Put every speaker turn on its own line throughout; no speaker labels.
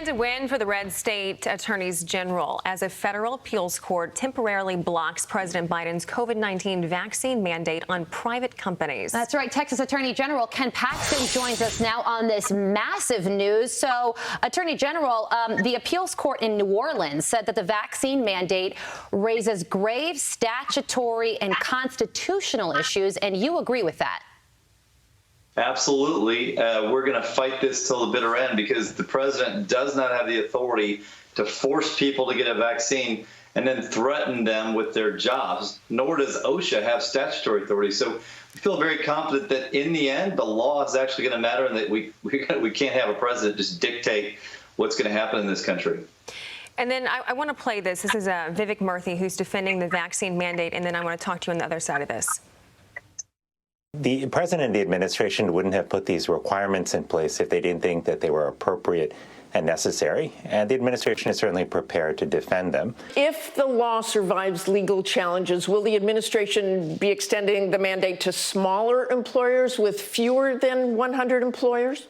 And a win for the red state attorneys general as a federal appeals court temporarily blocks President Biden's COVID-19 vaccine mandate on private companies.
That's right. Texas Attorney General Ken Paxton joins us now on this massive news. So, Attorney General, the appeals court in New Orleans said that the vaccine mandate raises grave statutory and constitutional issues, and you agree with that.
Absolutely. We're going to fight this till the bitter end because the president does not have the authority to force people to get a vaccine and then threaten them with their jobs, nor does OSHA have statutory authority. So we feel very confident that in the end, the law is actually going to matter and that we can't have a president just dictate what's going to happen in this country.
And then I want to play this. This is Vivek Murthy, who's defending the vaccine mandate, and then I want to talk to you on the other side of this.
The president and the administration wouldn't have put these requirements in place if they didn't think that they were appropriate and necessary, and the administration is certainly prepared to defend them.
If the law survives legal challenges, will the administration be extending the mandate to smaller employers with fewer than 100 employees?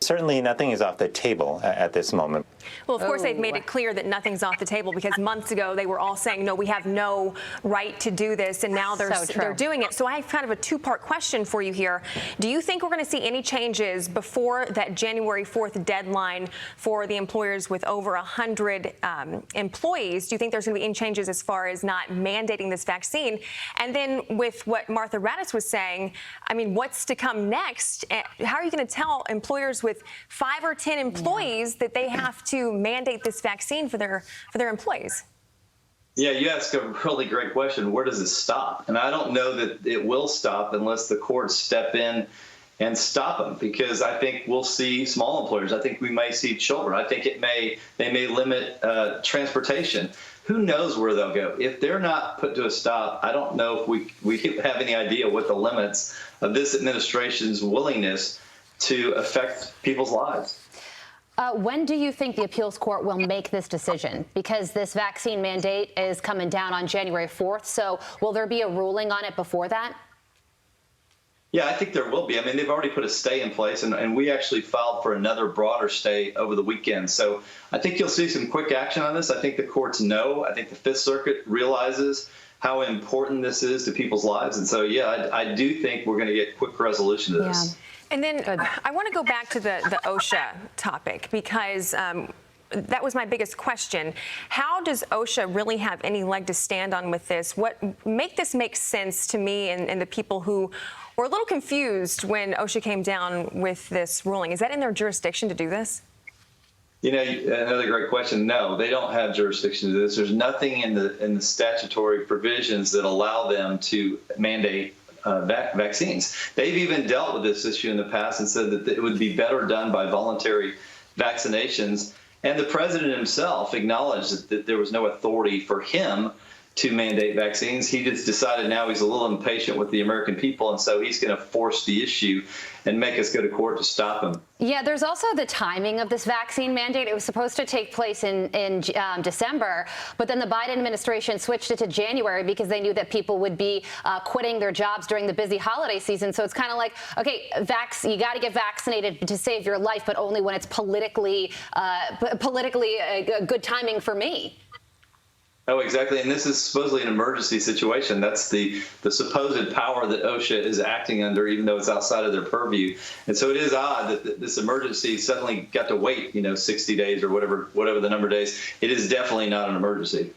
Certainly nothing is off the table at this moment.
Well, of course, they've made it clear that nothing's off the table because months ago they were all saying, no, we have no right to do this, and now they're doing it. So I have kind of a two-part question for you here. Do you think we're going to see any changes before that January 4th deadline for the employers with over 100 employees? Do you think there's going to be any changes as far as not mandating this vaccine? And then with what Martha Raddatz was saying, I mean, what's to come next? How are you going to tell employers with 5 or 10 employees that they have to mandate this vaccine for their employees?
Yeah, you ask a really great question. Where does it stop? And I don't know that it will stop unless the courts step in and stop them, because I think we'll see small employers. I think we may see children. I think they may limit transportation. Who knows where they'll go? If they're not put to a stop, I don't know if we have any idea what the limits of this administration's willingness to affect people's lives.
When do you think the appeals court will make this decision? Because this vaccine mandate is coming down on January 4th. So will there be a ruling on it before that?
Yeah, I think there will be. I mean, they've already put a stay in place, and we actually filed for another broader stay over the weekend. So I think you'll see some quick action on this. I think the courts know. I think the Fifth Circuit realizes how important this is to people's lives. And so, yeah, I do think we're going to get quick resolution to this.
Yeah. And then I want to go back to the OSHA topic, because that was my biggest question. How does OSHA really have any leg to stand on with this? Make this make sense to me and the people who were a little confused when OSHA came down with this ruling. Is that in their jurisdiction to do this?
You know, another great question. No, they don't have jurisdiction to do this. There's nothing in the statutory provisions that allow them to mandate vaccines. They've even dealt with this issue in the past and said that it would be better done by voluntary vaccinations. And the president himself acknowledged that there was no authority for him to mandate vaccines. He just decided now he's a little impatient with the American people, and so he's going to force the issue and make us go to court to stop him.
Yeah, there's also the timing of this vaccine mandate. It was supposed to take place in December, but then the Biden administration switched it to January because they knew that people would be quitting their jobs during the busy holiday season. So it's kind of like, okay, you got to get vaccinated to save your life, but only when it's politically good timing for me.
Oh, exactly. And this is supposedly an emergency situation. That's the supposed power that OSHA is acting under, even though it's outside of their purview. And so it is odd that this emergency suddenly got to wait, 60 days or whatever the number of days. It is definitely not an emergency.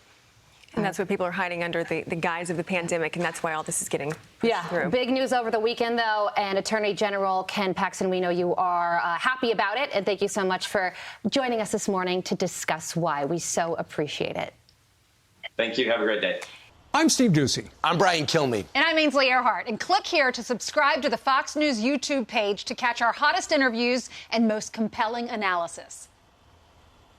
And that's what people are hiding under the guise of the pandemic, and that's why all this is getting pushed through.
Big news over the weekend, though, and Attorney General Ken Paxton, we know you are happy about it, and thank you so much for joining us this morning to discuss why. We so appreciate it.
Thank you. Have a great day.
I'm Steve Ducey.
I'm Brian Kilmeade.
And I'm Ainsley Earhart. And click here to subscribe to the Fox News YouTube page to catch our hottest interviews and most compelling analysis.